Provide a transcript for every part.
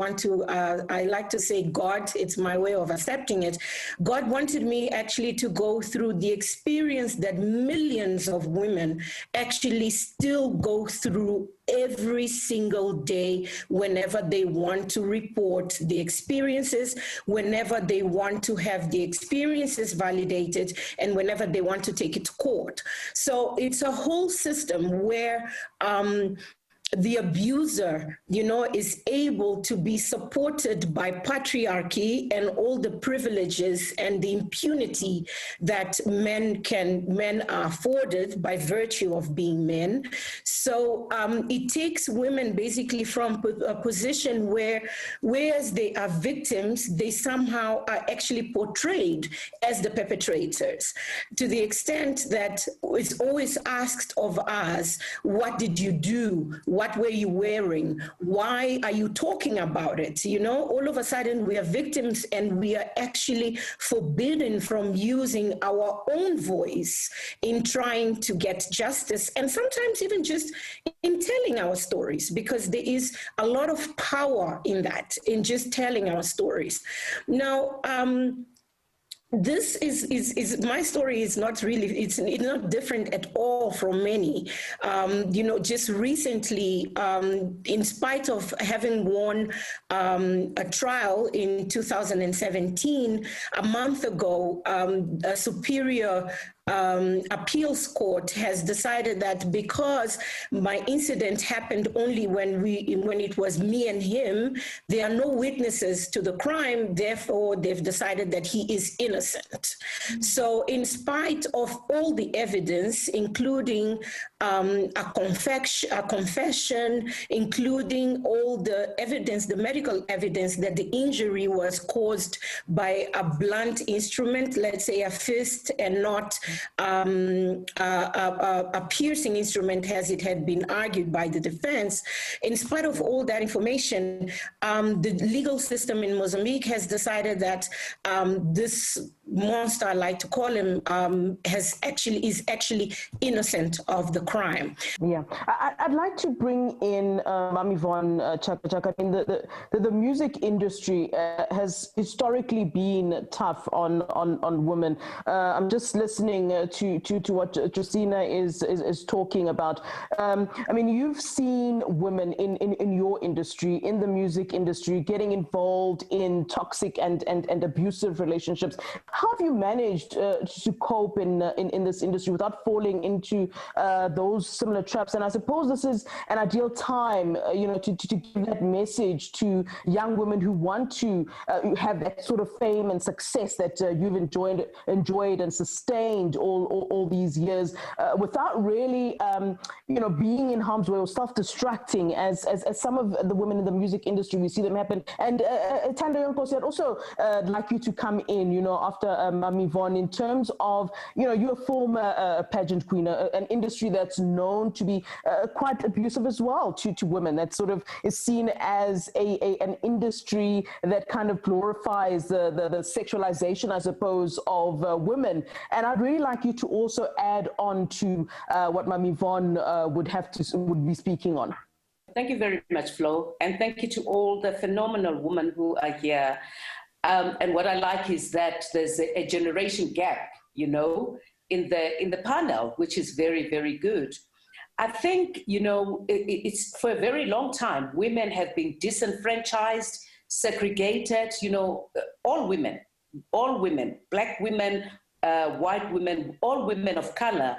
I like to say God, it's my way of accepting it. God wanted me actually to go through the experience that millions of women actually still go through every single day whenever they want to report the experiences, whenever they want to have the experiences validated, and whenever they want to take it to court. So it's a whole system where the abuser, is able to be supported by patriarchy and all the privileges and the impunity that men are afforded by virtue of being men. So it takes women basically from a position where, whereas they are victims, they somehow are actually portrayed as the perpetrators, to the extent that it's always asked of us, what did you do? What were you wearing? Why are you talking about it? All of a sudden we are victims, and we are actually forbidden from using our own voice in trying to get justice, and sometimes even just in telling our stories, because there is a lot of power in that, in just telling our stories. Now, this is my story is not really, it's not different at all from many. Just recently, in spite of having won a trial in 2017, a month ago, a superior appeals court has decided that because my incident happened only when it was me and him, there are no witnesses to the crime, therefore they've decided that he is innocent. So in spite of all the evidence, including a confession, including all the evidence, the medical evidence that the injury was caused by a blunt instrument, let's say a fist, and not a piercing instrument, as it had been argued by the defense. In spite of all that information, the legal system in Mozambique has decided that this monster, I like to call him, is actually innocent of the crime. Yeah, I'd like to bring in Mami Von Chaka. I mean, the music industry has historically been tough on women. I'm just listening to what Justina is talking about. I mean, you've seen women in your industry, in the music industry, getting involved in toxic and abusive relationships. How have you managed to cope in this industry without falling into those similar traps? And I suppose this is an ideal time, to give that message to young women who want to have that sort of fame and success that you've enjoyed and sustained all these years, without really, being in harm's way or self-destructing, as some of the women in the music industry, we see them happen. And Tanda Yonkosi, I'd also like you to come in, after Mami Von, in terms of, you're a former pageant queen, an industry that's known to be quite abusive as well to women, that sort of is seen as an industry that kind of glorifies the sexualization, I suppose, of women. And I'd really like you to also add on to what Mami Von would be speaking on. Thank you very much, Flo, and thank you to all the phenomenal women who are here. And what I like is that there's a generation gap, in the panel, which is very, very good. I think, it's for a very long time, women have been disenfranchised, segregated, all women, Black women, white women, all women of color.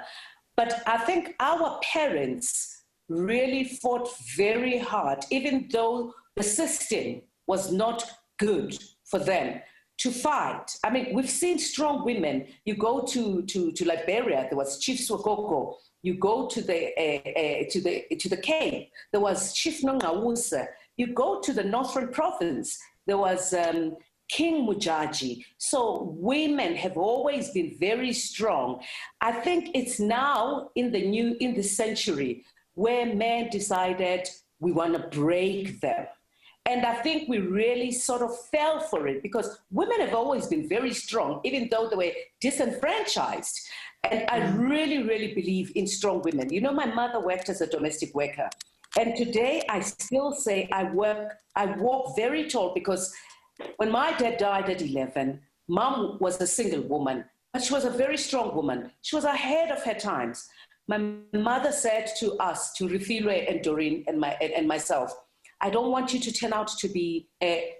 But I think our parents really fought very hard, even though the system was not good for them, to fight. I mean, we've seen strong women. You go to Liberia, there was Chief Swakoko. You go to the Cape, there was Chief Nongawusa. You go to the Northern Province, there was King Mujaji. So women have always been very strong. I think it's now in the century where men decided we want to break them. And I think we really sort of fell for it, because women have always been very strong, even though they were disenfranchised. And I really, really believe in strong women. My mother worked as a domestic worker. And today I still say I walk very tall, because when my dad died at 11, Mom was a single woman, but she was a very strong woman. She was ahead of her times. My mother said to us, to Refilwe and Doreen and myself, I don't want you to turn out to be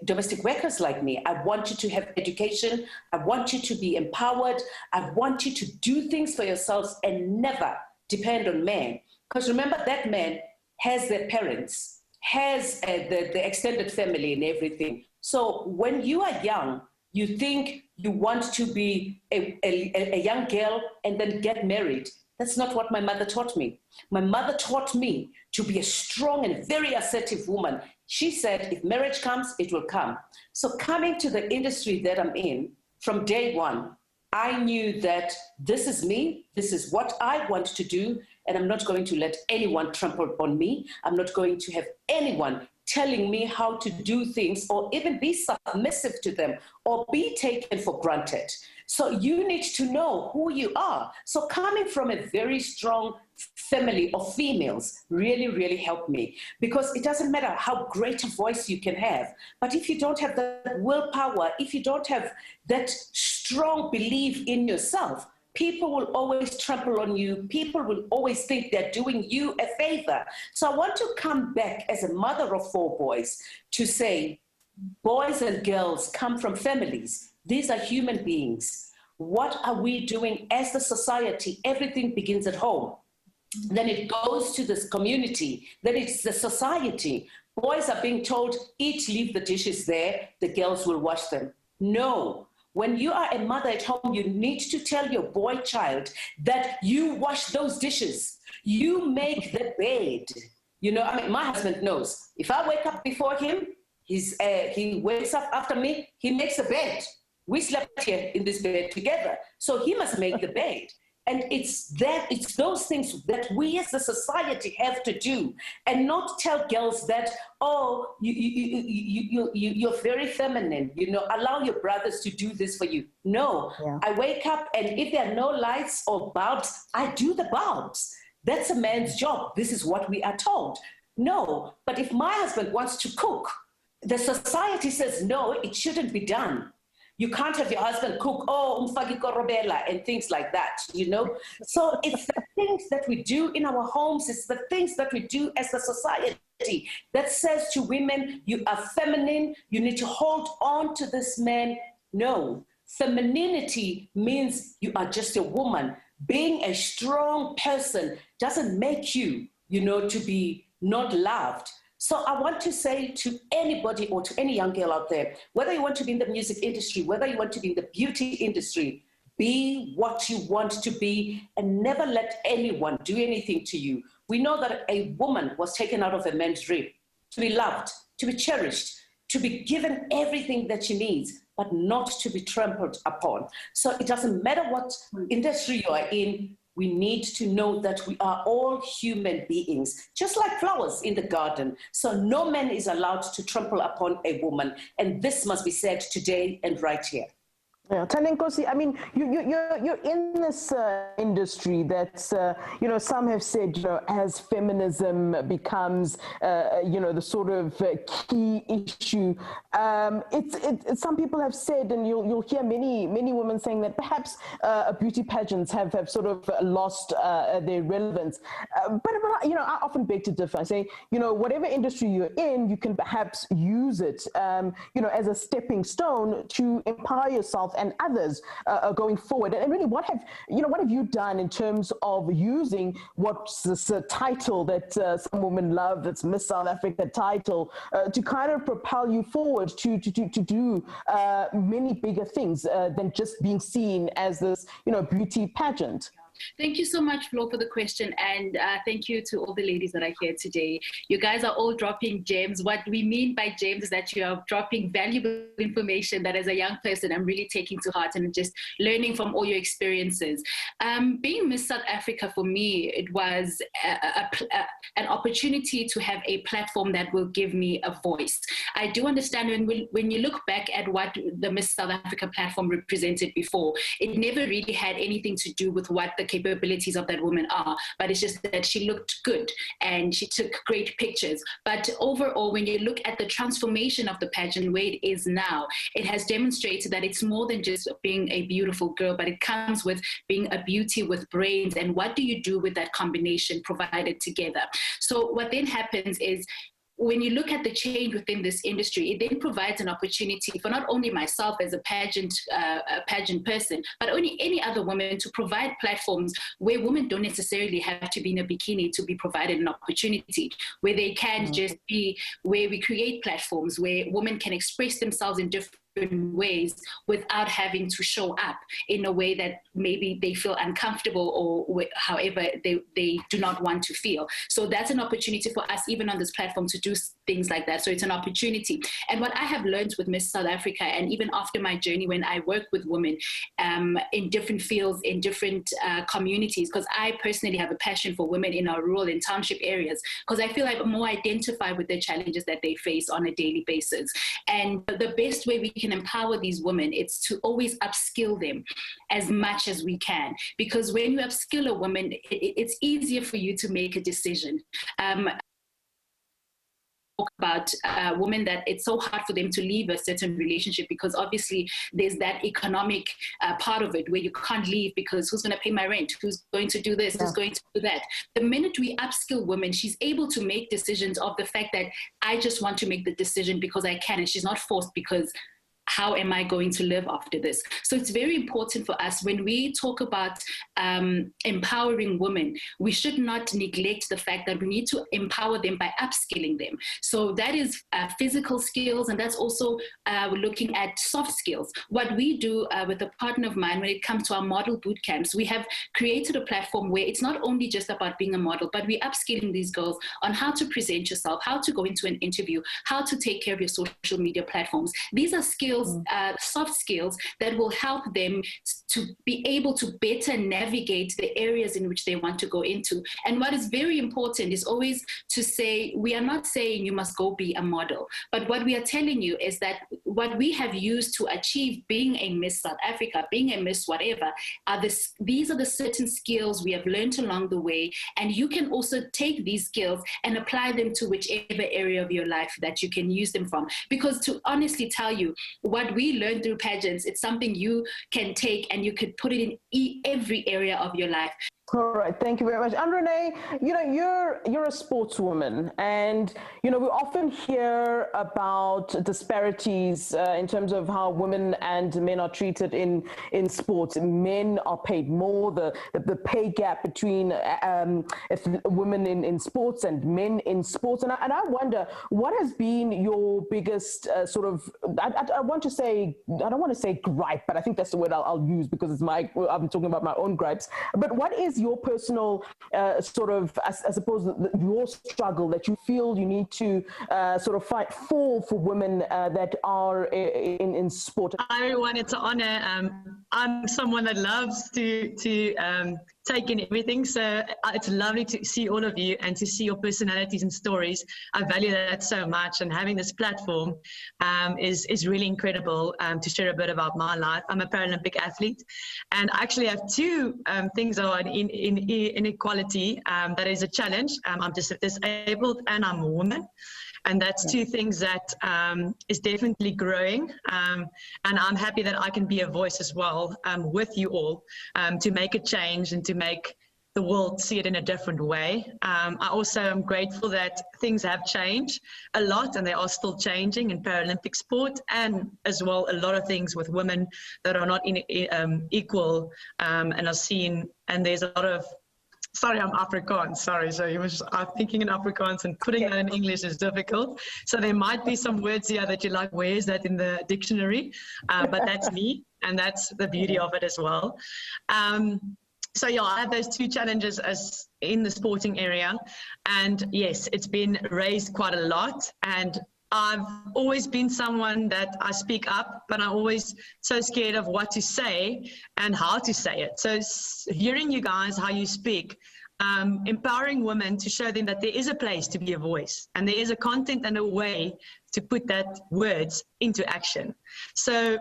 domestic workers like me. I want you to have education. I want you to be empowered. I want you to do things for yourselves and never depend on men. Because remember, that man has their parents, has the extended family and everything. So when you are young, you think you want to be a young girl and then get married. That's not what my mother taught me. My mother taught me to be a strong and very assertive woman. She said, if marriage comes, it will come. So coming to the industry that I'm in, from day one, I knew that this is me, this is what I want to do, and I'm not going to let anyone trample on me. I'm not going to have anyone telling me how to do things or even be submissive to them or be taken for granted. So you need to know who you are. So coming from a very strong family of females really, really helped me, because it doesn't matter how great a voice you can have, but if you don't have that willpower, if you don't have that strong belief in yourself, people will always trample on you. People will always think they're doing you a favor. So I want to come back as a mother of 4 boys to say, boys and girls come from families. These are human beings. What are we doing as the society? Everything begins at home. Then it goes to this community. Then it's the society. Boys are being told, eat, leave the dishes there. The girls will wash them. No. When you are a mother at home, you need to tell your boy child that you wash those dishes. You make the bed. You know, I mean, my husband knows. If I wake up before him, he wakes up after me, he makes a bed. We slept here in this bed together. So he must make the bed. And it's those things that we as a society have to do, and not tell girls that, oh, you're very feminine, you know, allow your brothers to do this for you. No, yeah. I wake up, and if there are no lights or bulbs, I do the bulbs. That's a man's job. This is what we are told. No, but if my husband wants to cook, the society says, no, it shouldn't be done. You can't have your husband cook, oh, umfaki korobela, and things like that, you know? So it's the things that we do in our homes, it's the things that we do as a society that says to women, you are feminine, you need to hold on to this man. No, femininity means you are just a woman. Being a strong person doesn't make you, you know, to be not loved. So I want to say to anybody or to any young girl out there, whether you want to be in the music industry, whether you want to be in the beauty industry, be what you want to be and never let anyone do anything to you. We know that a woman was taken out of a man's rib to be loved, to be cherished, to be given everything that she needs, but not to be trampled upon. So it doesn't matter what industry you are in, we need to know that we are all human beings, just like flowers in the garden. So no man is allowed to trample upon a woman. And this must be said today and right here. Yeah, Talenkosi, I mean, you're in this industry that's, you know, some have said, you know, as feminism becomes, you know, the sort of key issue, some people have said, and you'll hear many women saying that perhaps beauty pageants have sort of lost their relevance. But, you know, I often beg to differ. I say, you know, whatever industry you're in, you can perhaps use it, you know, as a stepping stone to empower yourself and others going forward. And really, what have you done in terms of using what's this title that some women love, that's Miss South Africa title, to kind of propel you forward to do many bigger things than just being seen as this, you know, beauty pageant? Thank you so much, Flo, for the question. And thank you to all the ladies that are here today. You guys are all dropping gems. What we mean by gems is that you are dropping valuable information that as a young person, I'm really taking to heart and just learning from all your experiences. Being Miss South Africa, for me, it was an opportunity to have a platform that will give me a voice. I do understand when you look back at what the Miss South Africa platform represented before, it never really had anything to do with what the the capabilities of that woman are, but it's just that she looked good and she took great pictures. But overall, when you look at the transformation of the pageant where it is now, it has demonstrated that it's more than just being a beautiful girl, but it comes with being a beauty with brains. And what do you do with that combination provided together? So what then happens is, when you look at the change within this industry, it then provides an opportunity for not only myself as a pageant person, but only any other woman to provide platforms where women don't necessarily have to be in a bikini to be provided an opportunity, where they can just be, where we create platforms where women can express themselves in different ways without having to show up in a way that maybe they feel uncomfortable or however they do not want to feel. So that's an opportunity for us, even on this platform, to do things like that. So it's an opportunity. And what I have learned with Miss South Africa, and even after my journey when I work with women in different fields, in different communities, because I personally have a passion for women in our rural and township areas, because I feel like more identify with the challenges that they face on a daily basis. And the best way we can empower these women, it's to always upskill them as much as we can, because when you upskill a woman, it's easier for you to make a decision. About women that it's so hard for them to leave a certain relationship, because obviously there's that economic part of it where you can't leave because who's going to pay my rent, who's going to do this, who's going to do that. The minute we upskill women, she's able to make decisions of the fact that I just want to make the decision because I can, and she's not forced because how am I going to live after this? So it's very important for us when we talk about empowering women, we should not neglect the fact that we need to empower them by upskilling them. So that is physical skills, and that's also looking at soft skills. What we do with a partner of mine when it comes to our model boot camps, we have created a platform where it's not only just about being a model, but we're upskilling these girls on how to present yourself, how to go into an interview, how to take care of your social media platforms. These are skills, soft skills that will help them to be able to better navigate the areas in which they want to go into. And what is very important is always to say, we are not saying you must go be a model, but what we are telling you is that what we have used to achieve being a Miss South Africa, being a Miss whatever, these are the certain skills we have learned along the way, and you can also take these skills and apply them to whichever area of your life that you can use them from. Because to honestly tell you, what we learned through pageants, it's something you can take and you could put it in every area of your life. All right, thank you very much. And Renee, you're a sportswoman, and we often hear about disparities in terms of how women and men are treated in sports. Men are paid more. The pay gap between women in sports and men in sports, and I wonder what has been your biggest sort of I don't want to say gripe, but I think that's the word I'll use because I'm talking about my own gripes. But what is your personal sort of, I suppose, your struggle that you feel you need to sort of fight for women that are in sport? Hi everyone, it's an honor. I'm someone that loves to take in everything, so it's lovely to see all of you and to see your personalities and stories. I value that so much, and having this platform is really incredible to share a bit about my life. I'm a Paralympic athlete, and I actually have two things that are in inequality that is a challenge. I'm disabled and I'm a woman. And that's two things that is definitely growing. And I'm happy that I can be a voice as well with you all to make a change and to make the world see it in a different way. I also am grateful that things have changed a lot, and they are still changing in Paralympic sport, and as well a lot of things with women that are not equal and are seen. And there's a lot of, sorry, I'm Afrikaans, sorry. So I'm thinking in Afrikaans and putting that in English is difficult. So there might be some words here that you're like, where is that in the dictionary? But that's me, and that's the beauty of it as well. So yeah, I have those two challenges as in the sporting area. And yes, it's been raised quite a lot. And I've always been someone that I speak up, but I'm always so scared of what to say and how to say it. So hearing you guys, how you speak, empowering women to show them that there is a place to be a voice, and there is a content and a way to put that words into action. So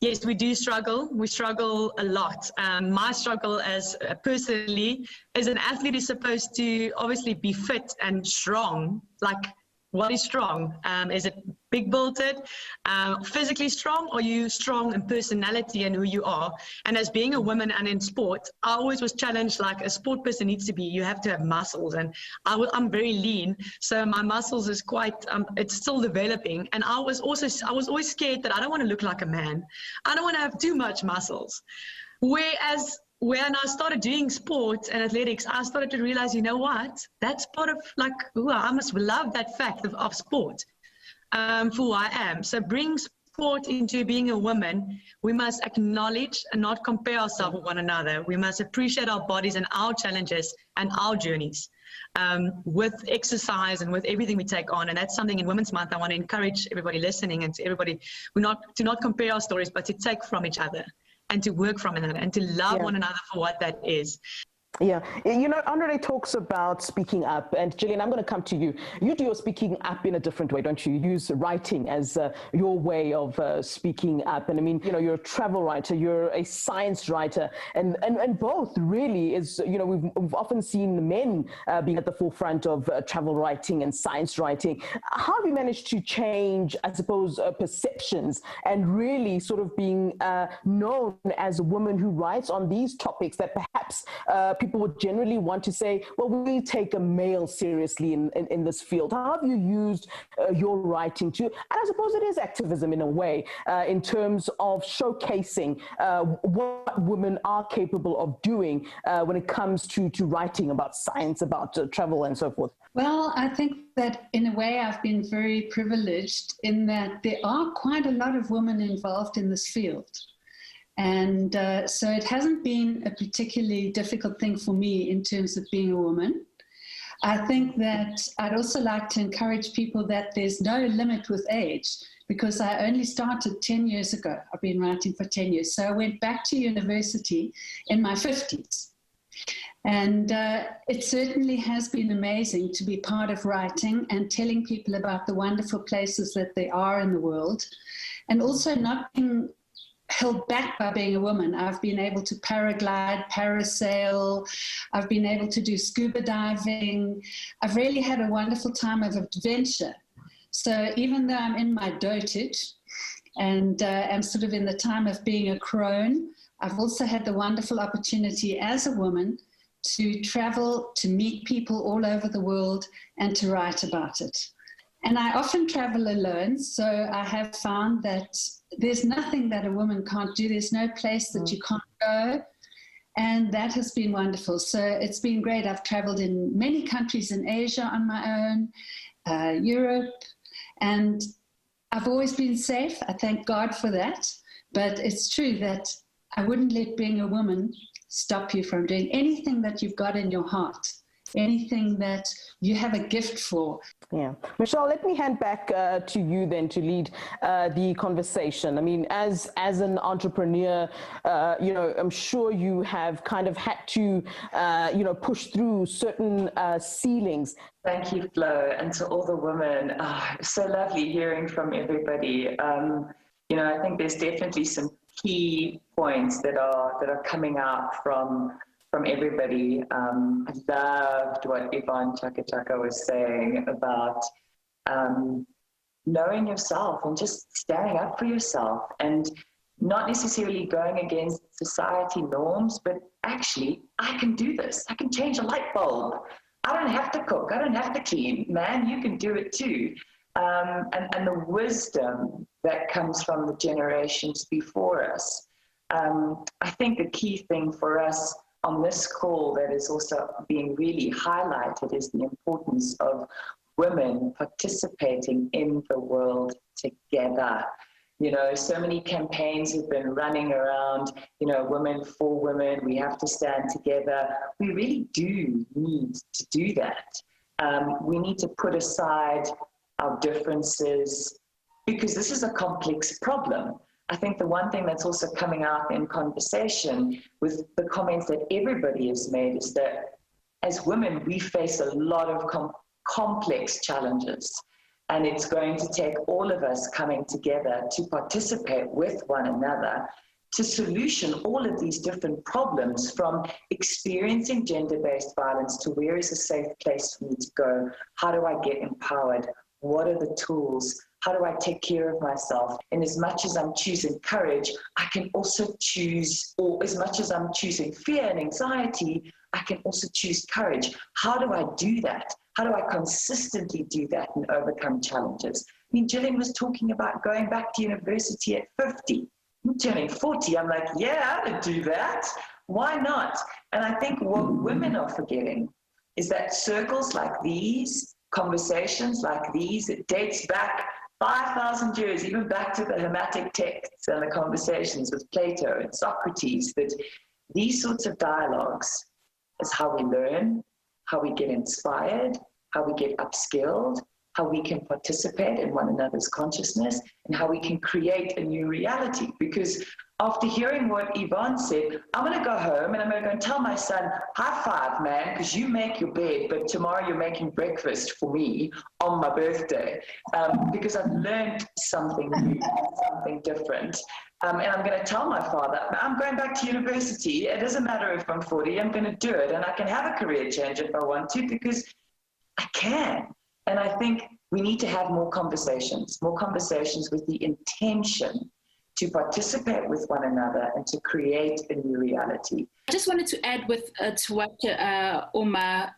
yes, we do struggle. We struggle a lot. My struggle as personally as an athlete is supposed to obviously be fit and strong. Like, what is strong? Is it big built-ed, physically strong, or are you strong in personality and who you are? And as being a woman and in sport, I always was challenged like a sport person needs to be, you have to have muscles. And I'm very lean, so my muscles is quite, it's still developing. And I was always scared that I don't want to look like a man. I don't want to have too much muscles. Whereas when I started doing sports and athletics, I started to realize, you know what, that's part of like, I must love that fact of sport for who I am. So bring sport into being a woman, we must acknowledge and not compare ourselves with one another. We must appreciate our bodies and our challenges and our journeys with exercise and with everything we take on. And that's something in Women's Month I want to encourage everybody listening and to everybody to not compare our stories, but to take from each other and to work from another and to love one another for what that is. Yeah, you know, Andre talks about speaking up, and Gillian, I'm going to come to you. You do your speaking up in a different way, don't you? You use writing as your way of speaking up. And I mean, you know, you're a travel writer, you're a science writer, and both really is, you know, we've often seen men being at the forefront of travel writing and science writing. How have you managed to change, I suppose, perceptions and really sort of being known as a woman who writes on these topics that perhaps people would generally want to say, well, we take a male seriously in this field? How have you used your writing to, and I suppose it is activism in a way, in terms of showcasing what women are capable of doing when it comes to writing about science, about travel and so forth? Well, I think that in a way I've been very privileged in that there are quite a lot of women involved in this field. And so it hasn't been a particularly difficult thing for me in terms of being a woman. I think that I'd also like to encourage people that there's no limit with age, because I only started 10 years ago. I've been writing for 10 years. So I went back to university in my 50s. And it certainly has been amazing to be part of writing and telling people about the wonderful places that they are in the world, and also not being held back by being a woman. I've been able to paraglide, parasail, I've been able to do scuba diving. I've really had a wonderful time of adventure. So even though I'm in my dotage and I'm sort of in the time of being a crone, I've also had the wonderful opportunity as a woman to travel, to meet people all over the world and to write about it. And I often travel alone, so I have found that there's nothing that a woman can't do. There's no place that you can't go. And that has been wonderful. So it's been great. I've traveled in many countries in Asia on my own, Europe, and I've always been safe. I thank God for that. But it's true that I wouldn't let being a woman stop you from doing anything that you've got in your heart, anything that you have a gift for. Yeah. Michelle, let me hand back to you then to lead the conversation. I mean, as an entrepreneur, you know, I'm sure you have kind of had to, you know, push through certain ceilings. Thank you, Flo, and to all the women. So lovely hearing from everybody. You know, I think there's definitely some key points that are coming out from everybody. I loved what Yvonne Chaka was saying about knowing yourself and just standing up for yourself and not necessarily going against society norms, but actually, I can do this. I can change a light bulb. I don't have to cook. I don't have to clean. Man, you can do it too. And the wisdom that comes from the generations before us. I think the key thing for us on this call that is also being really highlighted is the importance of women participating in the world together. You know, so many campaigns have been running around, you know, women for women, we have to stand together. We really do need to do that. We need to put aside our differences because this is a complex problem. I think the one thing that's also coming out in conversation with the comments that everybody has made is that as women, we face a lot of complex challenges. And it's going to take all of us coming together to participate with one another to solution all of these different problems, from experiencing gender-based violence to where is a safe place for me to go? How do I get empowered? What are the tools? How do I take care of myself? And as much as I'm choosing courage, I can also choose, or as much as I'm choosing fear and anxiety, I can also choose courage. How do I do that? How do I consistently do that and overcome challenges? I mean, Gillian was talking about going back to university at 50. I'm turning 40. I'm like, yeah, I would do that. Why not? And I think what women are forgetting is that circles like these, conversations like these, it dates back 5,000 years, even back to the Hermetic texts and the conversations with Plato and Socrates, that these sorts of dialogues is how we learn, how we get inspired, how we get upskilled, how we can participate in one another's consciousness, and how we can create a new reality. Because after hearing what Yvonne said, I'm going to go home and I'm going to go and tell my son, high five, man, because you make your bed, but tomorrow you're making breakfast for me on my birthday, because I've learned something new, something different. And I'm going to tell my father, I'm going back to university. It doesn't matter if I'm 40, I'm going to do it. And I can have a career change if I want to, because I can. And I think we need to have more conversations with the intention to participate with one another and to create a new reality. I just wanted to add to what Oma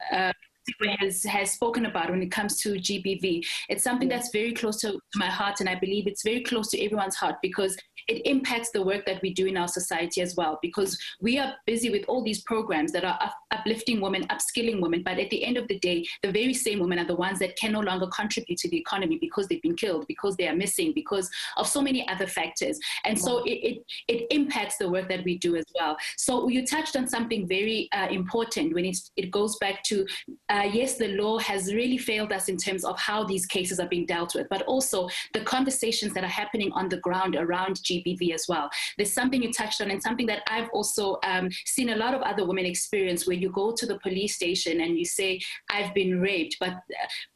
has spoken about when it comes to GBV. It's something that's very close to my heart, and I believe it's very close to everyone's heart, because it impacts the work that we do in our society as well, because we are busy with all these programs that are uplifting women, upskilling women, but at the end of the day, the very same women are the ones that can no longer contribute to the economy because they've been killed, because they are missing, because of so many other factors. And so it impacts the work that we do as well. So you touched on something very important when it goes back to, yes, the law has really failed us in terms of how these cases are being dealt with, but also the conversations that are happening on the ground around GBV as well. There's something you touched on, and something that I've also seen a lot of other women experience, where you go to the police station and you say, I've been raped, but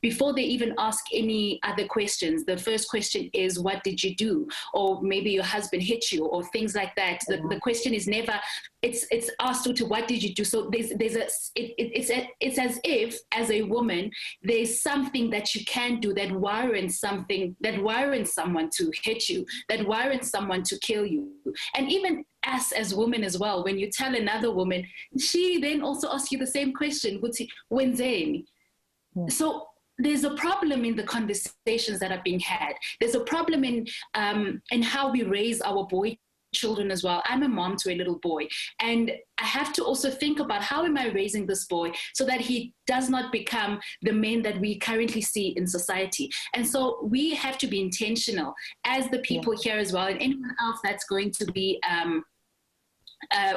before they even ask any other questions, the first question is, what did you do? Or maybe your husband hit you, or things like that. The question is never, it's asked to what did you do? So it's as if, as a woman, there's something that you can do that warrants someone to hit you, that warrants someone to kill you. And even us as women as well, when you tell another woman, she then also asks you the same question, wenzeni? So there's a problem in the conversations that are being had. There's a problem in how we raise our boy children as well. I'm a mom to a little boy, and I have to also think about, how am I raising this boy so that he does not become the men that we currently see in society? And so we have to be intentional as the people here as well, and anyone else that's going to be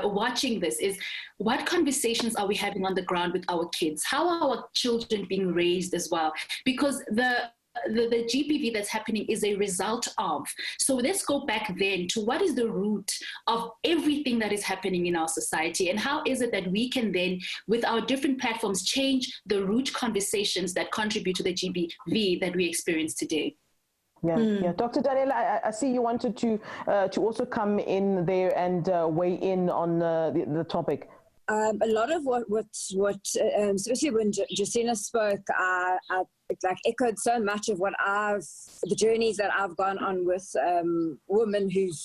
watching this, is what conversations are we having on the ground with our kids? How are our children being raised as well? Because the GBV that's happening is a result of. So let's go back then to what is the root of everything that is happening in our society, and how is it that we can then, with our different platforms, change the root conversations that contribute to the GBV that we experience today. Yeah. Dr. Daniela, I see you wanted to also come in there and weigh in on the topic. A lot of what especially when Justina spoke, like echoed so much of what the journeys that I've gone on with women who've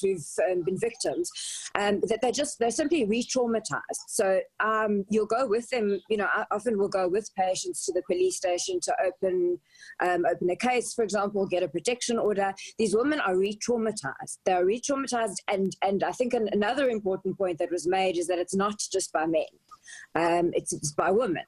been victims, that they're simply re-traumatized. So you'll go with them, I often will go with patients to the police station to open a case, for example, get a protection order. These women are re-traumatized. They're re-traumatized, and I think another important point that was made is that it's not just by men, it's by women.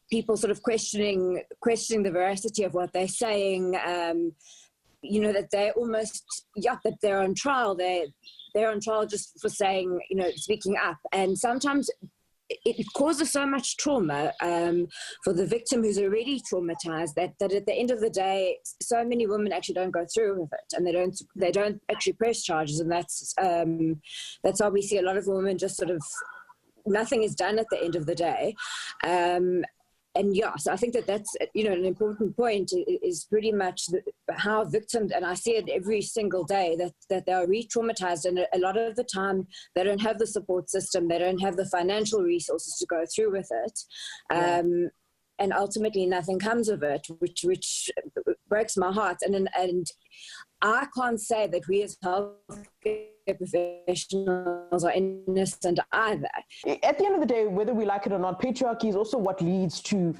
People sort of questioning the veracity of what they're saying, that they're almost, that they're on trial. They're on trial just for saying, speaking up. And sometimes it causes so much trauma for the victim who's already traumatized that at the end of the day, so many women actually don't go through with it, and they don't actually press charges. And that's why we see a lot of women just sort of, nothing is done at the end of the day. yeah, so I think that's, you know, an important point is pretty much how victims, and I see it every single day, that they are re-traumatized, and a lot of the time they don't have the support system, they don't have the financial resources to go through with it. And ultimately nothing comes of it, which breaks my heart. And I can't say that we as healthcare professionals are innocent either. At the end of the day, whether we like it or not, patriarchy is also what leads to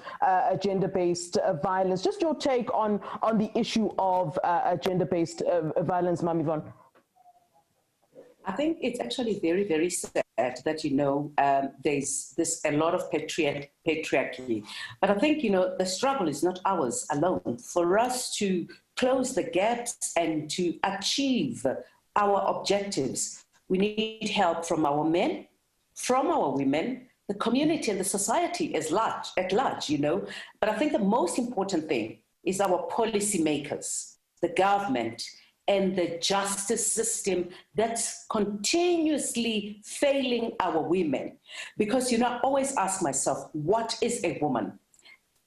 gender-based violence. Just your take on the issue of gender-based violence, Ma'am Yvonne. I think it's actually very, very sad that, you know, there's a lot of patriarchy. But I think, you know, the struggle is not ours alone. For us to close the gaps and to achieve our objectives, we need help from our men, from our women, the community and the society at large, you know. But I think the most important thing is our policymakers, the government, and the justice system that's continuously failing our women. Because, you know, I always ask myself, what is a woman?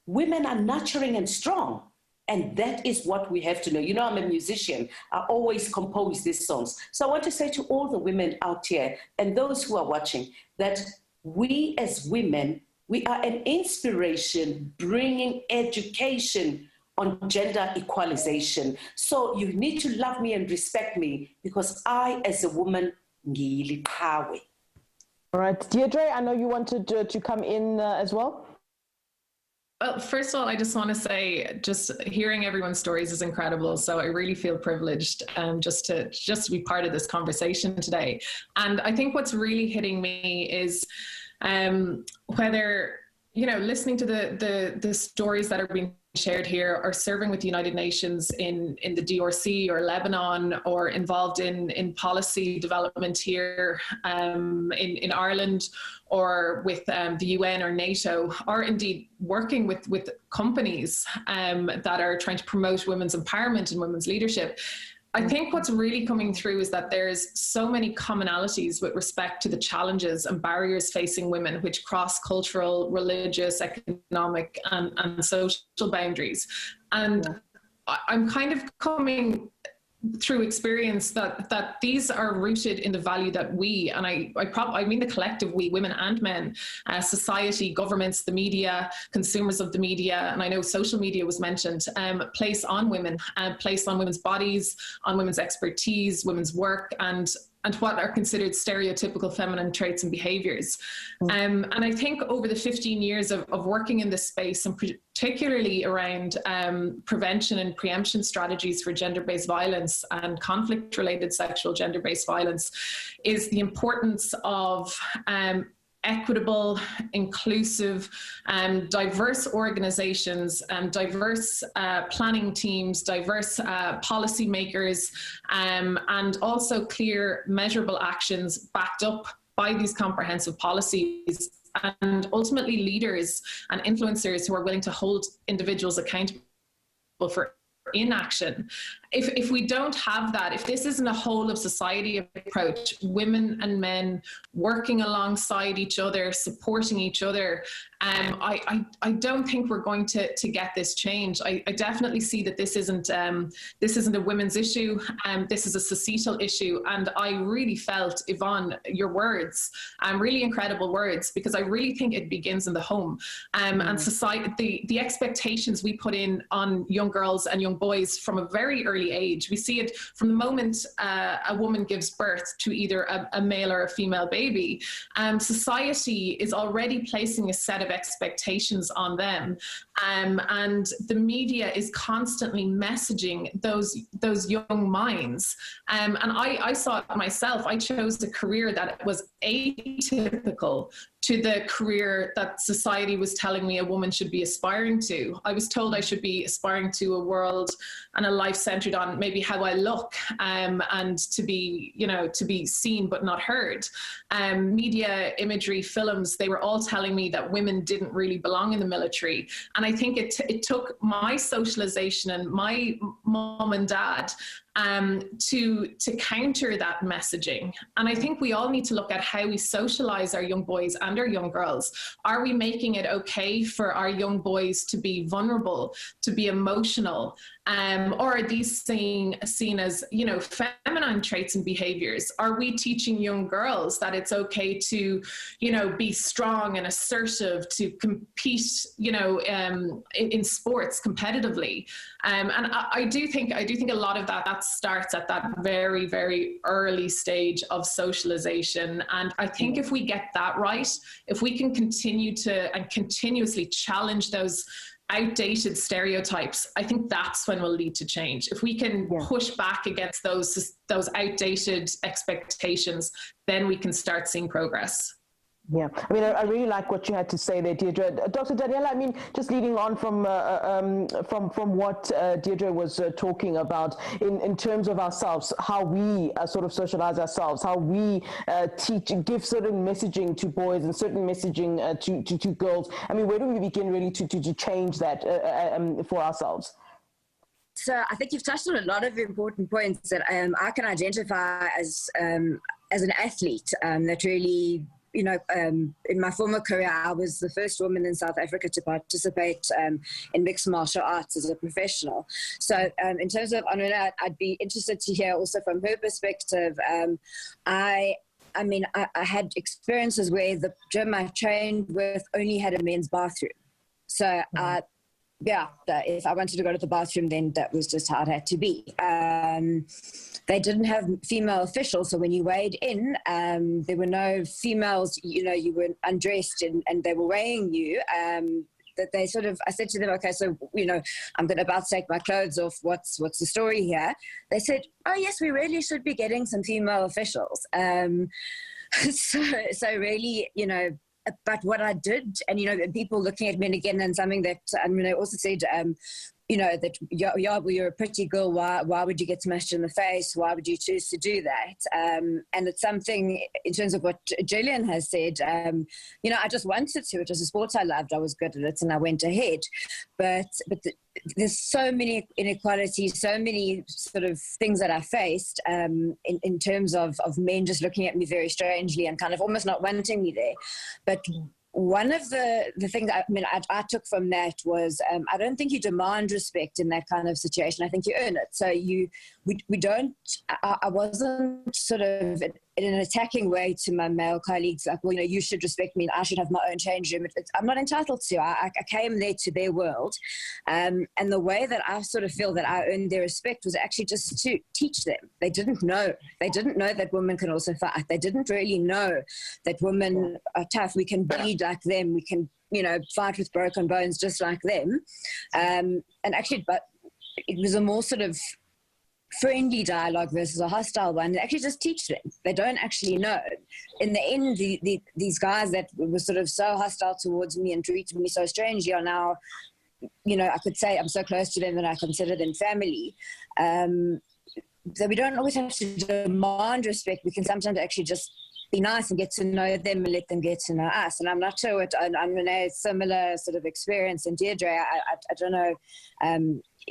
Women are nurturing and strong. And that is what we have to know. You know, I'm a musician. I always compose these songs. So I want to say to all the women out here and those who are watching that we as women, we are an inspiration bringing education on gender equalization. So you need to love me and respect me because I, as a woman, ngiliqhawe. All right, Deirdre, I know you wanted to come in as well. Well, first of all, I just want to say, just hearing everyone's stories is incredible. So I really feel privileged just to be part of this conversation today. And I think what's really hitting me is whether, you know, listening to the stories that are being shared here, or serving with the United Nations in the DRC or Lebanon, or involved in policy development here in Ireland, or with the UN or NATO, or indeed working with companies that are trying to promote women's empowerment and women's leadership. I think what's really coming through is that there's so many commonalities with respect to the challenges and barriers facing women, which cross cultural, religious, economic, and social boundaries. And I'm kind of coming through experience that these are rooted in the value that we, and I mean the collective we, women and men, society, governments, the media, consumers of the media, and I know social media was mentioned, place on women, place on women's bodies, on women's expertise, women's work, and what are considered stereotypical feminine traits and behaviors. And I think over the 15 years of working in this space, and particularly around prevention and preemption strategies for gender-based violence and conflict-related sexual gender-based violence, is the importance of equitable, inclusive, diverse organizations, diverse planning teams, diverse policymakers, and also clear, measurable actions backed up by these comprehensive policies, and ultimately leaders and influencers who are willing to hold individuals accountable for inaction. If we don't have that, if this isn't a whole of society approach, women and men working alongside each other, supporting each other, I don't think we're going to get this change. I definitely see that this isn't a women's issue, this is a societal issue. And I really felt, Yvonne, your words, really incredible words, because I really think it begins in the home. And society, the expectations we put in on young girls and young boys from a very early age. We see it from the moment a woman gives birth to either a male or a female baby. Society is already placing a set of expectations on them, and the media is constantly messaging those young minds. And I saw it myself. I chose a career that was atypical to the career that society was telling me a woman should be aspiring to. I was told I should be aspiring to a world and a life centered on maybe how I look, and to be seen but not heard. Media, imagery, films, they were all telling me that women didn't really belong in the military. And I think it took my socialization and my mom and dad to counter that messaging. And I think we all need to look at how we socialize our young boys and our young girls. Are we making it okay for our young boys to be vulnerable, to be emotional? Or are these seen as, you know, feminine traits and behaviors? Are we teaching young girls that it's okay to, you know, be strong and assertive, to compete, you know, in sports competitively? And I do think a lot of that starts at that very, very early stage of socialization. And I think if we get that right, if we can continue to and continuously challenge those outdated stereotypes, I think that's when we'll lead to change. If we can push back against those outdated expectations, then we can start seeing progress. Yeah, I mean, I really like what you had to say there, Deirdre. Dr. Daniela, I mean, just leading on from what Deirdre was talking about in terms of ourselves, how we sort of socialize ourselves, how we give certain messaging to boys and certain messaging to girls. I mean, where do we begin really to change that for ourselves? So I think you've touched on a lot of important points that I can identify as an athlete that really, you know, in my former career, I was the first woman in South Africa to participate in mixed martial arts as a professional. So in terms of Anwina, I'd be interested to hear also from her perspective. I mean, I had experiences where the gym I trained with only had a men's bathroom. So if I wanted to go to the bathroom, then that was just how it had to be. They didn't have female officials, so when you weighed in, there were no females, you know, you were undressed and they were weighing you. That they sort of, I said to them, okay, so, you know, I'm about to take my clothes off, what's the story here? They said, oh yes, we really should be getting some female officials. So really, you know, but what I did, and, you know, people looking at me, and again, and something that, I mean, I also said, you know, that, well, you're a pretty girl, why would you get smashed in the face? Why would you choose to do that? And it's something, in terms of what Gillian has said, you know, I just wanted to. It was a sport I loved. I was good at it, and I went ahead. But there's so many inequalities, so many sort of things that I faced in terms of men just looking at me very strangely and kind of almost not wanting me there. But one of the things I took from that was I don't think you demand respect in that kind of situation. I think you earn it. So we don't. I wasn't sort of in an attacking way to my male colleagues, like, well, you know, you should respect me and I should have my own change room. I'm not entitled to. I came there to their world, and the way that I sort of feel that I earned their respect was actually just to teach them. They didn't know. They didn't know that women can also fight. They didn't really know that women are tough. We can bleed like them. We can, you know, fight with broken bones just like them. And actually, but it was a more sort of friendly dialogue versus a hostile one. Actually just teach them. They don't actually know. In the end, these guys that were sort of so hostile towards me and treated me so strangely are now, you know, I could say I'm so close to them that I consider them family. So we don't always have to demand respect. We can sometimes actually just be nice and get to know them and let them get to know us. And I'm not sure what I'm Renee's similar sort of experience, and Deirdre, I don't know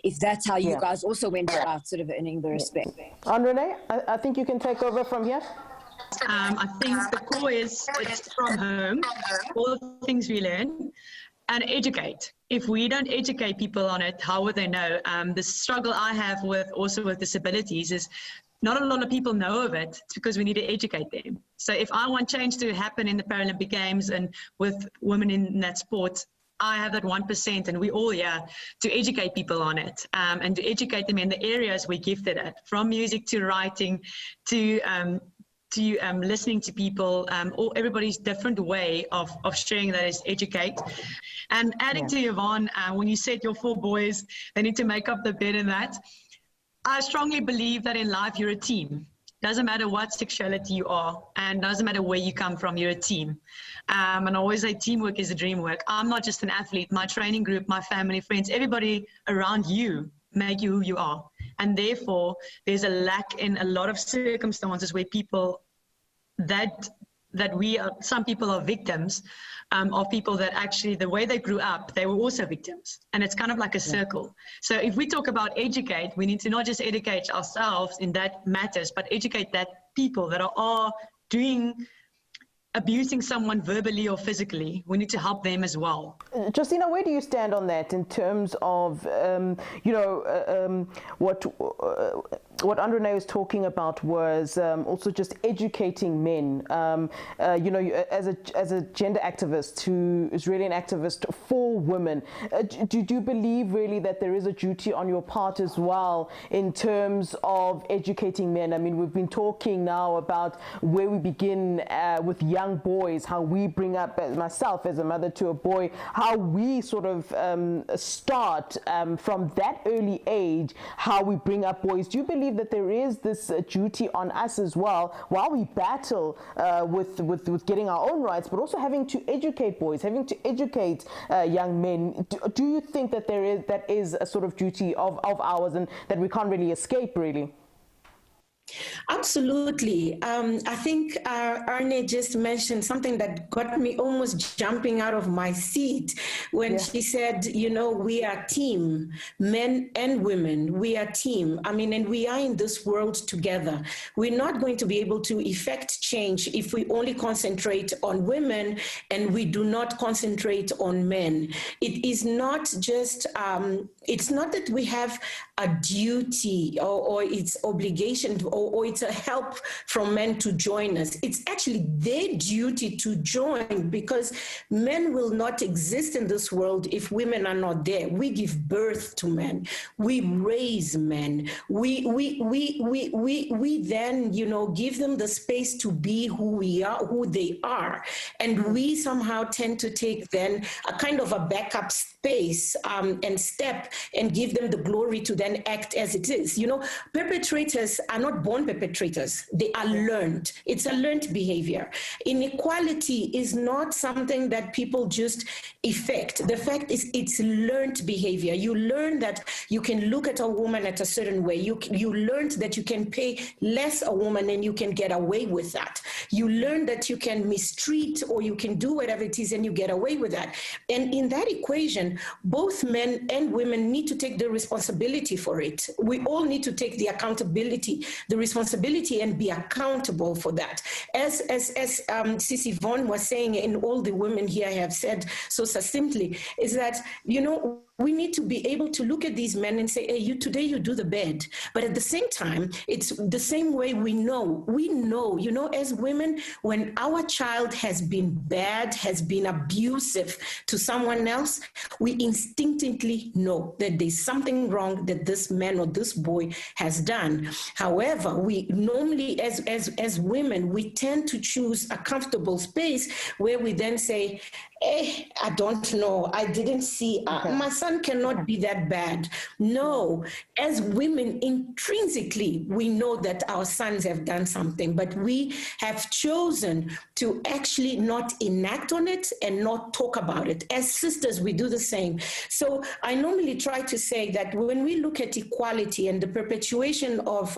if that's how you guys also went about sort of earning the respect. Renee, I think you can take over from here. I think the core is it's from home, all the things we learn, and educate. If we don't educate people on it, how would they know? The struggle I have with disabilities is not a lot of people know of it. It's because we need to educate them. So if I want change to happen in the Paralympic Games and with women in that sport, I have that 1%, and we all to educate people on it, and to educate them in the areas we're gifted at, from music to writing to listening to people, or everybody's different way of sharing that is educate. And adding to Yvonne, when you said your 4 boys, they need to make up the bed and that, I strongly believe that in life you're a team. Doesn't matter what sexuality you are, and doesn't matter where you come from, you're a team. And I always say teamwork is a dream work. I'm not just an athlete. My training group, my family, friends, everybody around you make you who you are. And therefore, there's a lack in a lot of circumstances where people that that some people are victims of people that actually, the way they grew up, they were also victims. And it's kind of like a circle. So if we talk about educate, we need to not just educate ourselves in that matters, but educate that people that are abusing someone verbally or physically. We need to help them as well. Justina, where do you stand on that in terms of, what Andrene was talking about was also just educating men. As a gender activist who is really an activist for women, do you believe really that there is a duty on your part as well in terms of educating men? I mean, we've been talking now about where we begin with young boys, how we bring up, as myself as a mother to a boy, how we sort of start from that early age, how we bring up boys. Do you believe that there is this duty on us as well while we battle with getting our own rights, but also having to educate boys, having to educate young men? Do you think that that is a sort of duty of ours and that we can't really escape, really? Absolutely. I think Arne just mentioned something that got me almost jumping out of my seat when she said, we are team, men and women, we are team. I mean, and we are in this world together. We're not going to be able to effect change if we only concentrate on women and we do not concentrate on men. It is not just, it's not that we have a duty or it's obligation or it's a help from men to join us. It's actually their duty to join, because men will not exist in this world if women are not there. We give birth to men. We raise men. We then, give them the space to be who they are. And we somehow tend to take then a kind of a backup space and step and give them the glory to then act as it is. Perpetrators are not born perpetrators. They are learned. It's a learned behavior. Inequality is not something that people just effect. The fact is it's learned behavior. You learn that you can look at a woman at a certain way. You learned that you can pay less a woman and you can get away with that. You learn that you can mistreat or you can do whatever it is and you get away with that. And in that equation, both men and women need to take the responsibility for it. We all need to take the accountability, the responsibility, and be accountable for that. As Sissy Vaughan was saying, and all the women here have said so succinctly, is that, we need to be able to look at these men and say, hey, today you do the bed. But at the same time, it's the same way we know, as women, when our child has been bad, has been abusive to someone else, we instinctively know that there's something wrong that this man or this boy has done. However, we normally, as women, we tend to choose a comfortable space where we then say, I don't know. I didn't see. My son cannot be that bad. No, as women, intrinsically, we know that our sons have done something, but we have chosen to actually not enact on it and not talk about it. As sisters, we do the same. So I normally try to say that when we look at equality and the perpetuation of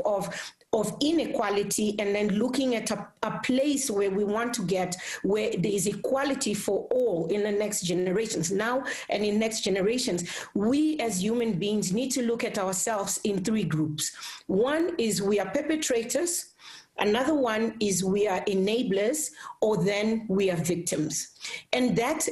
inequality, and then looking at a place where we want to get, where there is equality for all in the next generations, now and in next generations, we as human beings need to look at ourselves in three groups. One is we are perpetrators. Another one is we are enablers, or then we are victims. And that,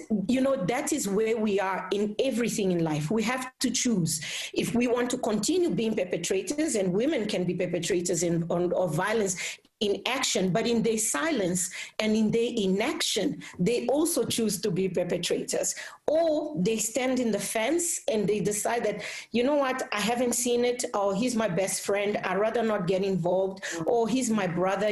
that is where we are in everything in life. We have to choose if we want to continue being perpetrators, and women can be perpetrators of violence in action, but in their silence and in their inaction, they also choose to be perpetrators. Or they stand in the fence and they decide that, you know what, I haven't seen it, or he's my best friend, I'd rather not get involved, or he's my brother,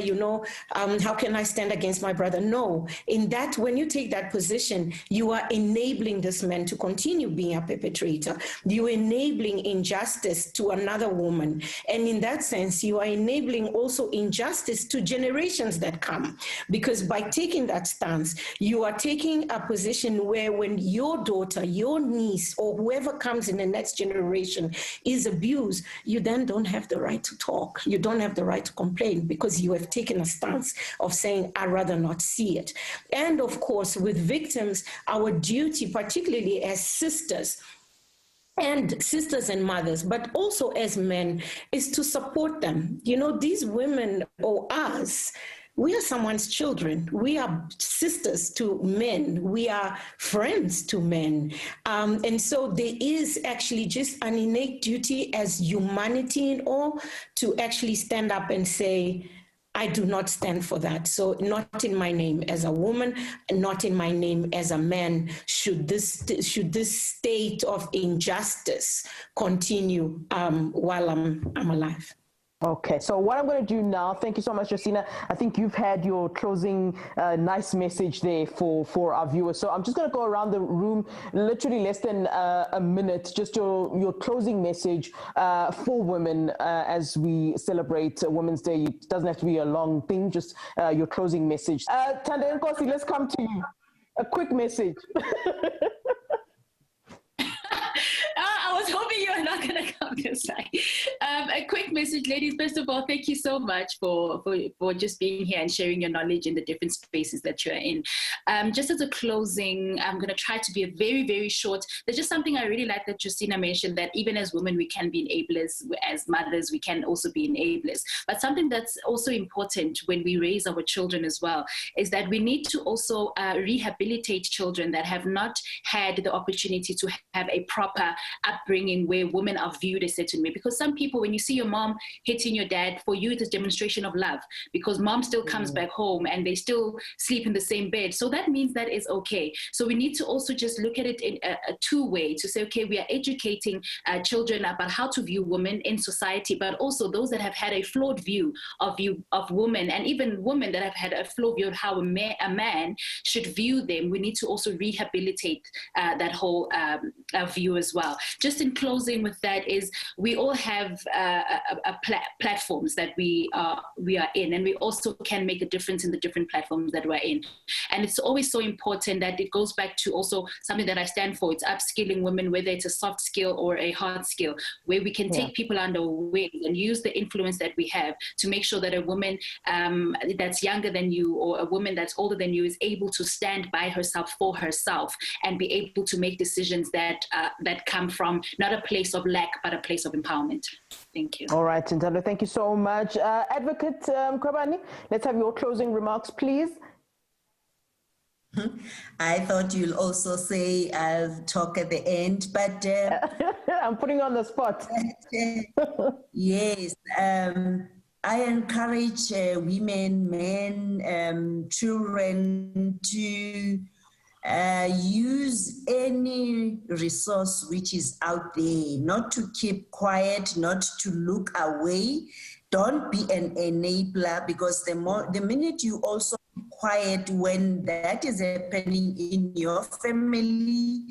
how can I stand against my brother? No, in that, when you take take that position, you are enabling this man to continue being a perpetrator. You're enabling injustice to another woman. And in that sense, you are enabling also injustice to generations that come. Because by taking that stance, you are taking a position where when your daughter, your niece, or whoever comes in the next generation is abused, you then don't have the right to talk. You don't have the right to complain because you have taken a stance of saying, I'd rather not see it. And of course, with victims, our duty, particularly as sisters and mothers, but also as men, is to support them. You know, these women or us, we are someone's children. We are sisters to men. We are friends to men. And so there is actually just an innate duty as humanity in all to actually stand up and say, I do not stand for that. So not in my name as a woman, and not in my name as a man, should this state of injustice continue while I'm alive. Okay, so what I'm going to do now, thank you so much, Josina. I think you've had your closing nice message there for our viewers. So I'm just going to go around the room, literally less than a minute, just your closing message for women as we celebrate Women's Day. It doesn't have to be a long thing, just your closing message. Tanda Nkosi, let's come to you. A quick message. I was hoping you were not going to come this side. A quick message, ladies. First of all, thank you so much for just being here and sharing your knowledge in the different spaces that you're in. Just as a closing, I'm going to try to be a very, very short. There's just something I really like that Justina mentioned, that even as women, we can be enablers. As mothers, we can also be enablers. But something that's also important when we raise our children as well is that we need to also rehabilitate children that have not had the opportunity to have a proper upbringing where women are viewed a certain way. Because some people, when you see your mom hitting your dad, for you it is demonstration of love, because mom still comes back home and they still sleep in the same bed. So that means that is okay. So we need to also just look at it in a two-way, to say, okay, we are educating children about how to view women in society, but also those that have had a flawed view of women, and even women that have had a flawed view of how a man should view them. We need to also rehabilitate that whole view as well. Just in closing with that is, we all have platforms that we are in, and we also can make a difference in the different platforms that we're in. And it's always so important that it goes back to also something that I stand for. It's upskilling women, whether it's a soft skill or a hard skill, where we can take people under wing and use the influence that we have to make sure that a woman that's younger than you, or a woman that's older than you, is able to stand by herself for herself and be able to make decisions that come from not a place of lack, but a place of empowerment. Thank you. All right, Ntando, thank you so much. Advocate Krabani, let's have your closing remarks, please. I thought you'll also say I'll talk at the end, but I'm putting you on the spot. Yes, I encourage women, men, children to use any resource which is out there, not to keep quiet, not to look away. Don't be an enabler, because the minute you also keep quiet when that is happening in your family,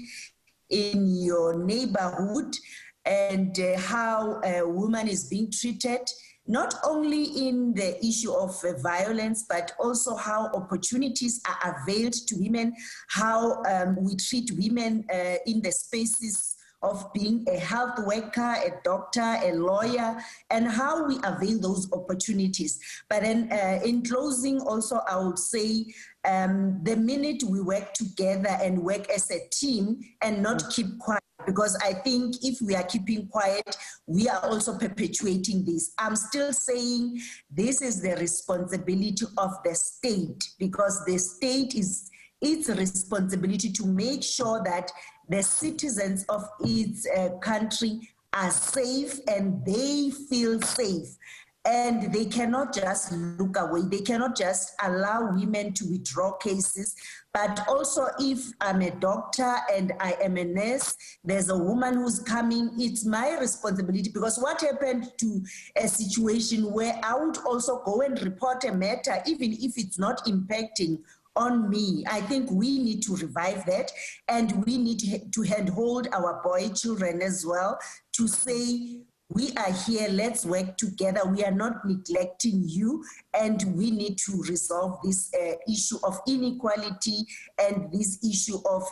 in your neighborhood, and how a woman is being treated, not only in the issue of violence, but also how opportunities are availed to women, how we treat women in the spaces of being a health worker, a doctor, a lawyer, and how we avail those opportunities. But then in closing also, I would say the minute we work together and work as a team and not keep quiet, because I think if we are keeping quiet, we are also perpetuating this. I'm still saying this is the responsibility of the state, because the state is its responsibility to make sure that the citizens of its country are safe and they feel safe. And they cannot just look away. They cannot just allow women to withdraw cases. But also, if I'm a doctor and I am a nurse, there's a woman who's coming, it's my responsibility. Because what happened to a situation where I would also go and report a matter, even if it's not impacting on me. I think we need to revive that, and we need to handhold our boy children as well to say, we are here, let's work together. We are not neglecting you, and we need to resolve this issue of inequality and this issue of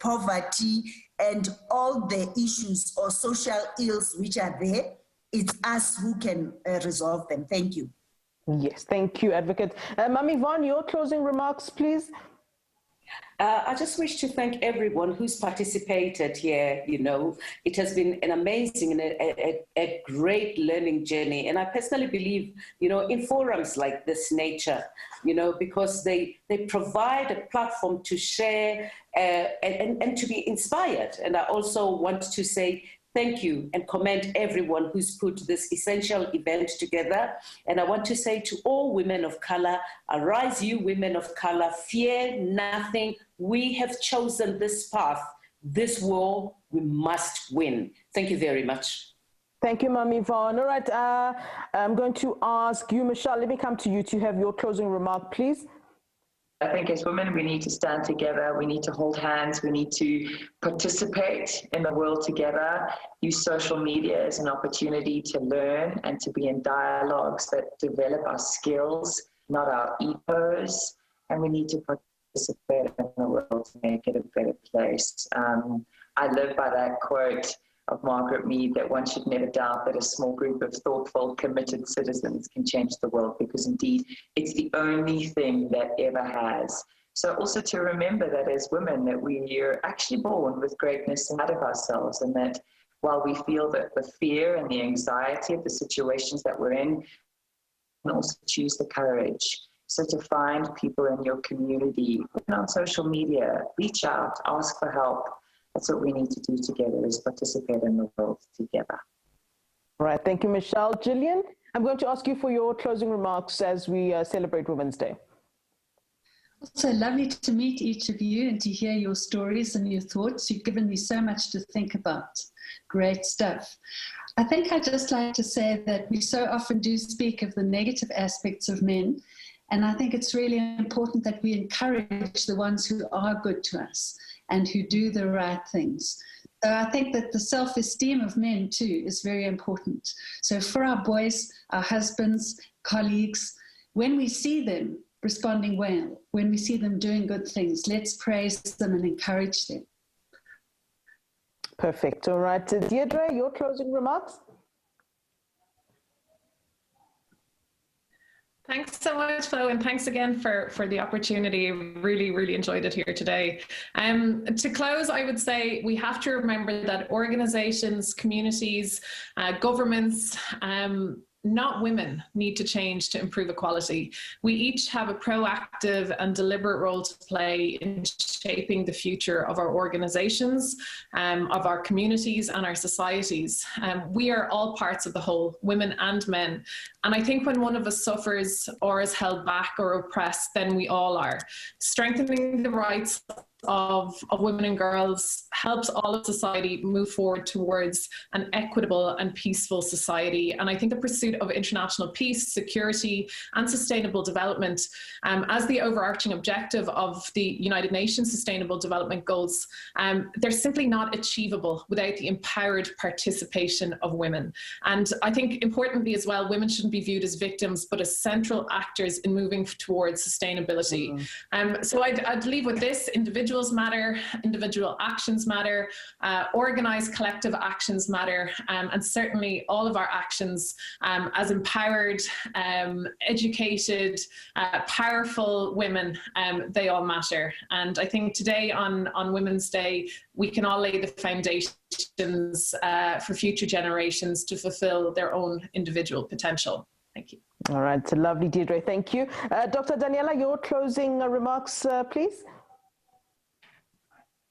poverty and all the issues or social ills which are there. It's us who can resolve them. Thank you. Yes, thank you, Advocate. Ma'am Yvonne, your closing remarks, please. I just wish to thank everyone who's participated here. You know, it has been an amazing and a great learning journey. And I personally believe, you know, in forums like this nature, you know, because they provide a platform to share and to be inspired. And I also want to say thank you and commend everyone who's put this essential event together. And I want to say to all women of color, arise you women of color, fear nothing. We have chosen this path. This war, we must win. Thank you very much. Thank you, Ma'am Yvonne. All right, I'm going to ask you, Michelle, let me come to you to have your closing remark, please. I think as women, we need to stand together. We need to hold hands. We need to participate in the world together. Use social media as an opportunity to learn and to be in dialogues that develop our skills, not our egos. And we need to participate in the world to make it a better place. I live by that quote of Margaret Mead that one should never doubt that a small group of thoughtful, committed citizens can change the world, because indeed it's the only thing that ever has. So also to remember that as women, that we are actually born with greatness out of ourselves, and that while we feel that the fear and the anxiety of the situations that we're in, we can also choose the courage. So to find people in your community, on social media, reach out, ask for help. That's what we need to do together, is participate in the world together. All right, thank you, Michelle. Gillian, I'm going to ask you for your closing remarks as we celebrate Women's Day. Also lovely to meet each of you and to hear your stories and your thoughts. You've given me so much to think about. Great stuff. I think I'd just like to say that we so often do speak of the negative aspects of men, and I think it's really important that we encourage the ones who are good to us and who do the right things. So I think that the self-esteem of men too is very important. So for our boys, our husbands, colleagues, when we see them responding well, when we see them doing good things, let's praise them and encourage them. Perfect. All right. Deirdre, your closing remarks? Thanks so much, Flo, and thanks again for the opportunity. Really, really enjoyed it here today. To close, I would say we have to remember that organizations, communities, governments, not women, need to change to improve equality. We each have a proactive and deliberate role to play in shaping the future of our organizations, of our communities and our societies. We are all parts of the whole, women and men. And I think when one of us suffers or is held back or oppressed, then we all are. Strengthening the rights of women and girls helps all of society move forward towards an equitable and peaceful society. And I think the pursuit of international peace, security, and sustainable development as the overarching objective of the United Nations Sustainable Development Goals, they're simply not achievable without the empowered participation of women. And I think importantly as well, women shouldn't be viewed as victims, but as central actors in moving towards sustainability. So I'd leave with this: individuals matter, individual actions matter, organized collective actions matter, and certainly all of our actions as empowered, educated, powerful women, they all matter. And I think today on Women's Day, we can all lay the foundations for future generations to fulfill their own individual potential. Thank you. All right, it's a lovely, Deirdre. Thank you. Dr. Daniela, your closing remarks, please.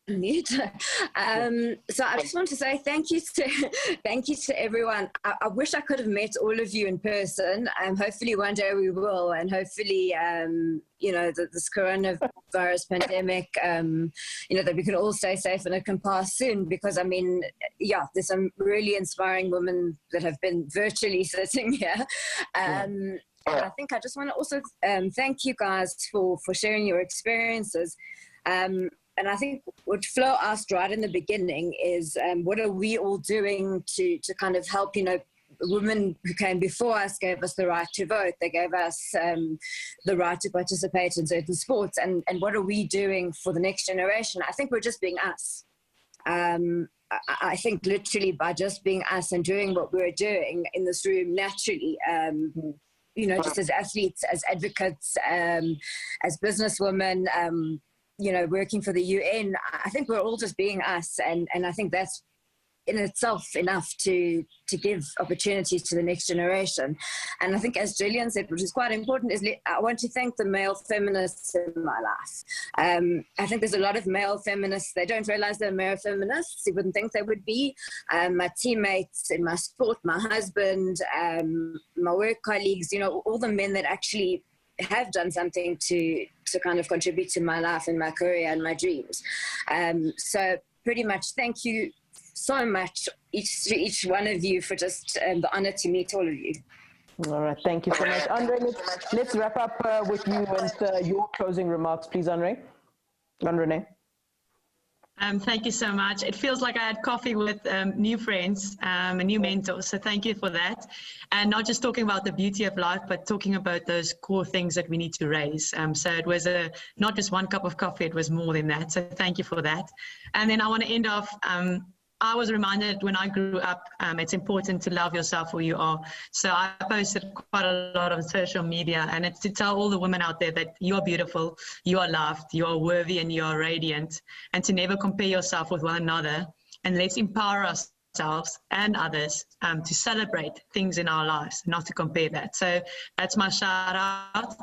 So I just want to say thank you to everyone. I wish I could have met all of you in person. Hopefully one day we will, and hopefully you know, this coronavirus pandemic, you know, that we can all stay safe and it can pass soon, because I mean, yeah, there's some really inspiring women that have been virtually sitting here. I think I just want to also thank you guys for sharing your experiences. And I think what Flo asked right in the beginning is, what are we all doing to kind of help, women who came before us gave us the right to vote. They gave us the right to participate in certain sports. And what are we doing for the next generation? I think we're just being us. I think literally by just being us and doing what we're doing in this room naturally, just as athletes, as advocates, as businesswomen, working for the UN, I think we're all just being us. And I think that's in itself enough to give opportunities to the next generation. And I think, as Gillian said, which is quite important, is I want to thank the male feminists in my life. I think there's a lot of male feminists, they don't realize they're male feminists. You wouldn't think they would be. My teammates in my sport, my husband, my work colleagues, all the men that actually have done something to kind of contribute to my life and my career and my dreams. So pretty much thank you so much, each one of you, for just the honor to meet all of you. All right, thank you so much. Andre, let's wrap up with you and your closing remarks, please, Andre. Andre. Thank you so much. It feels like I had coffee with new friends and new mentors, so thank you for that. And not just talking about the beauty of life, but talking about those core things that we need to raise. So it was not just one cup of coffee, it was more than that. So thank you for that. And then I want to end off, I was reminded when I grew up, it's important to love yourself who you are. So I posted quite a lot on social media, and it's to tell all the women out there that you are beautiful, you are loved, you are worthy, and you are radiant, and to never compare yourself with one another. And let's empower ourselves and others to celebrate things in our lives, not to compare that. So that's my shout out.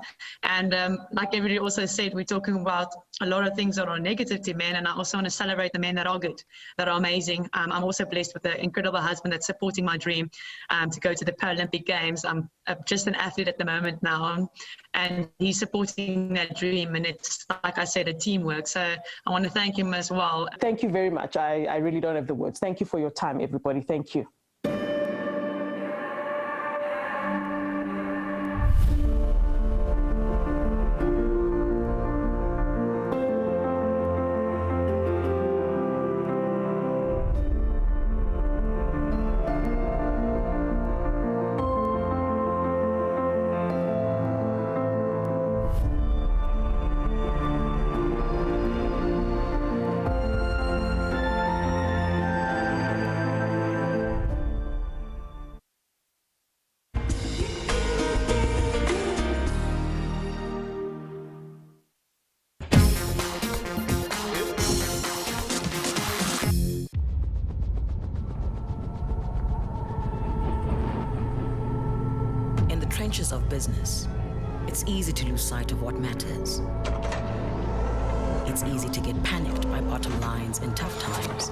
And like everybody also said, we're talking about a lot of things that are negative to men, and I also want to celebrate the men that are good, that are amazing. I'm also blessed with an incredible husband that's supporting my dream to go to the Paralympic Games. I'm just an athlete at the moment now, and he's supporting that dream, and it's, like I said, a teamwork. So I want to thank him as well. Thank you very much. I really don't have the words. Thank you for your time, everybody. Thank you. Of business, it's easy to lose sight of what matters. It's easy to get panicked by bottom lines in tough times.